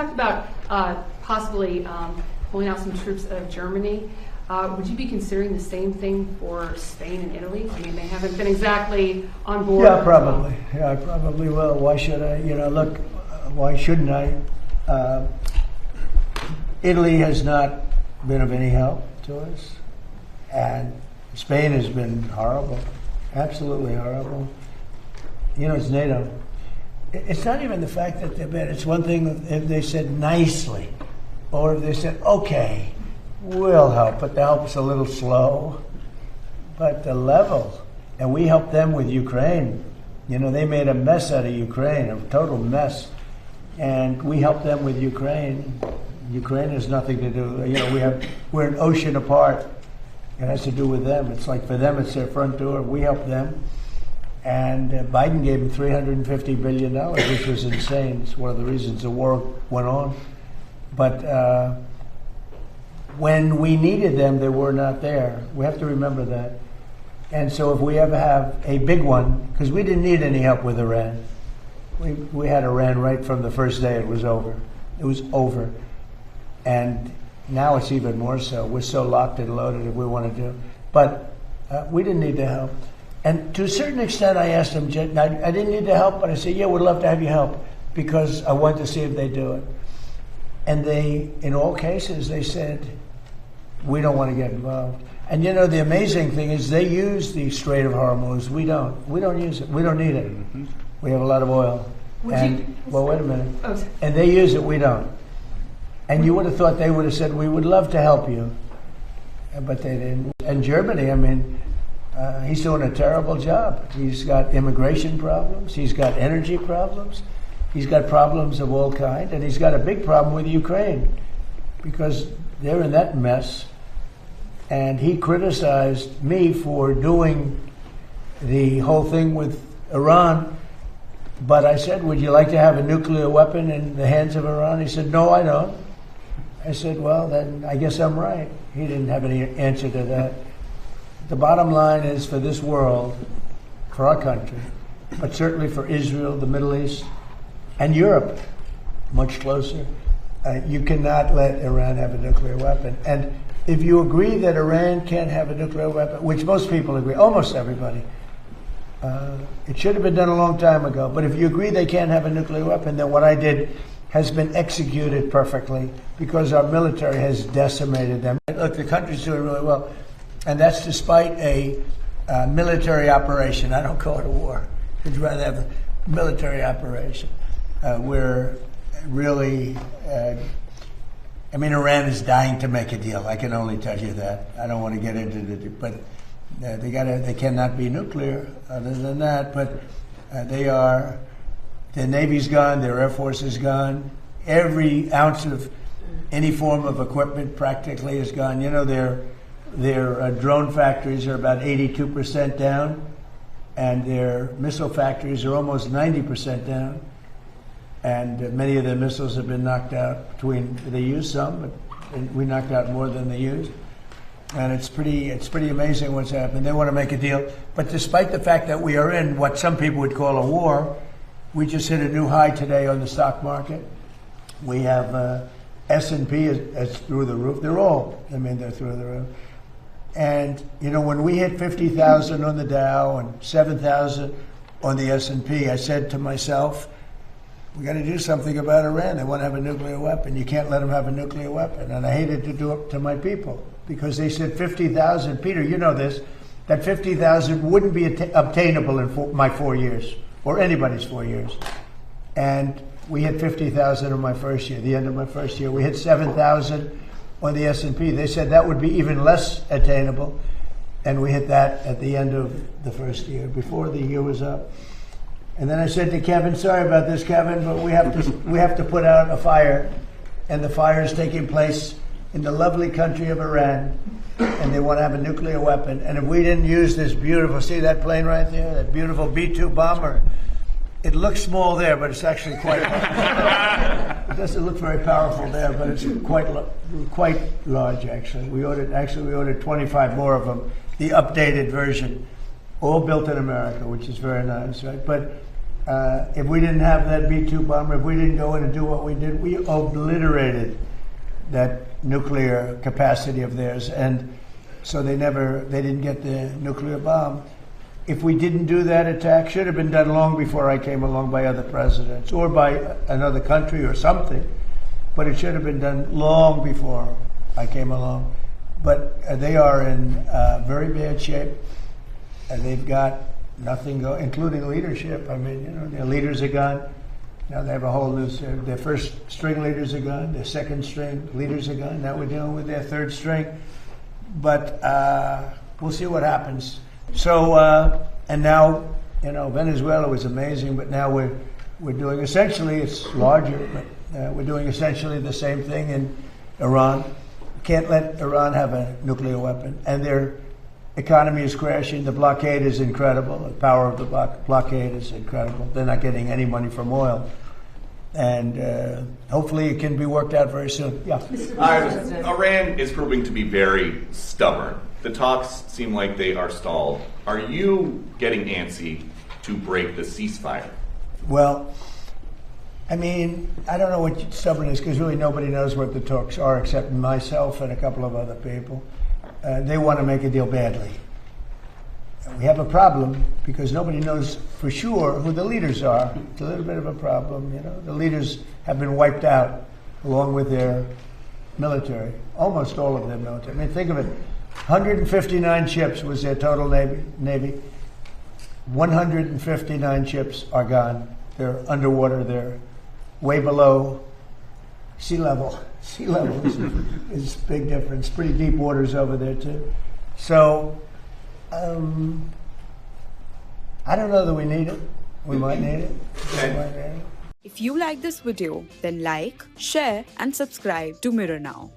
talked about possibly pulling out some troops out of Germany. Would you be considering the same thing for Spain and Italy? I mean, they haven't been exactly on board. Yeah, probably. Yeah, I probably will. Why should I? Look, why shouldn't I? Italy has not been of any help to us, and Spain has been horrible, absolutely horrible. It's NATO. It's not even the fact that they're bad. It's one thing if they said nicely, or if they said, okay, we'll help, but the help's a little slow. But the level, and we helped them with Ukraine. They made a mess out of Ukraine, a total mess. And we helped them with Ukraine. Ukraine has nothing to do, we're an ocean apart. It has to do with them. It's like for them, it's their front door. We help them. And Biden gave them $350 billion, which was insane. It's one of the reasons the war went on. But when we needed them, they were not there. We have to remember that. And so if we ever have a big one, because we didn't need any help with Iran. We had Iran right from the first day it was over. It was over. And now it's even more so. We're so locked and loaded if we want to do. But we didn't need the help. And to a certain extent, I asked them, I didn't need the help, but I said, yeah, we'd love to have you help because I wanted to see if they do it. And they, in all cases, they said, we don't want to get involved. And the amazing thing is they use the Strait of Hormuz. We don't. We don't use it. We don't need it. Mm-hmm. We have a lot of oil. Wait a minute. Oh. And they use it, we don't. And you would have thought they would have said, we would love to help you. But they didn't. And Germany, he's doing a terrible job. He's got immigration problems. He's got energy problems. He's got problems of all kinds. And he's got a big problem with Ukraine because they're in that mess. And he criticized me for doing the whole thing with Iran. But I said, would you like to have a nuclear weapon in the hands of Iran? He said, no, I don't. I said, well, then I guess I'm right. He didn't have any answer to that. The bottom line is for this world, for our country, but certainly for Israel, the Middle East, and Europe, much closer, you cannot let Iran have a nuclear weapon. And if you agree that Iran can't have a nuclear weapon, which most people agree, almost everybody, it should have been done a long time ago. But if you agree they can't have a nuclear weapon, then what I did has been executed perfectly because our military has decimated them. Look, the country's doing really well. And that's despite a military operation. I don't call it a war. I'd rather have a military operation. We're really, Iran is dying to make a deal. I can only tell you that. I don't want to get into it, but they cannot be nuclear other than that. But their Navy's gone, their Air Force is gone. Every ounce of any form of equipment practically is gone. Their drone factories are about 82% down, and their missile factories are almost 90% down. And many of their missiles have been knocked out. They used some, but we knocked out more than they used. And it's pretty amazing what's happened. They want to make a deal. But despite the fact that we are in what some people would call a war, we just hit a new high today on the stock market. We have S&P is through the roof. They're through the roof. And, when we hit 50,000 on the Dow and 7,000 on the S&P, I said to myself, we got to do something about Iran. They want to have a nuclear weapon. You can't let them have a nuclear weapon. And I hated to do it to my people because they said 50,000. Peter, you know this, that 50,000 wouldn't be obtainable in my 4 years or anybody's 4 years. And we hit 50,000 in my first year, the end of my first year. We hit 7,000 on the S&P. They said that would be even less attainable. And we hit that at the end of the first year, before the year was up. And then I said to Kevin, sorry about this, Kevin, but we have to put out a fire. And the fire is taking place in the lovely country of Iran. And they want to have a nuclear weapon. And if we didn't use this beautiful, see that plane right there, that beautiful B-2 bomber, it looks small there, but it's actually quite large. It doesn't look very powerful there, but it's quite large, actually. We ordered 25 more of them, the updated version, all built in America, which is very nice, right? But If we didn't have that B-2 bomber, if we didn't go in and do what we did, we obliterated that nuclear capacity of theirs. And so they didn't get the nuclear bomb. If we didn't do that attack, should have been done long before I came along by other presidents or by another country or something, but it should have been done long before I came along. But they are in very bad shape, and they've got nothing going, including leadership. I mean, you know, their leaders are gone. Now they have a whole new, their first string leaders are gone, their second string leaders are gone. Now we're dealing with their third string. But we'll see what happens. So, and now, you know, Venezuela was amazing, but now we're doing essentially, it's larger, but we're doing essentially the same thing in Iran. Can't let Iran have a nuclear weapon. And their economy is crashing. The blockade is incredible. The power of the blockade is incredible. They're not getting any money from oil. And hopefully it can be worked out very soon. Yeah. Iran is proving to be very stubborn. The talks seem like they are stalled. Are you getting antsy to break the ceasefire? Well, I mean, I don't know what stubborn is, because really nobody knows what the talks are except myself and a couple of other people. They want to make a deal badly. We have a problem because nobody knows for sure who the leaders are. It's a little bit of a problem, you know. The leaders have been wiped out along with their military, almost all of their military. I mean, think of it. 159 ships was their total navy. 159 ships are gone. They're underwater. They're way below sea level. Sea level is a big difference. Pretty deep waters over there, too. So, I don't know that we need it. We might need it. If you like this video, then like, share and subscribe to Mirror Now.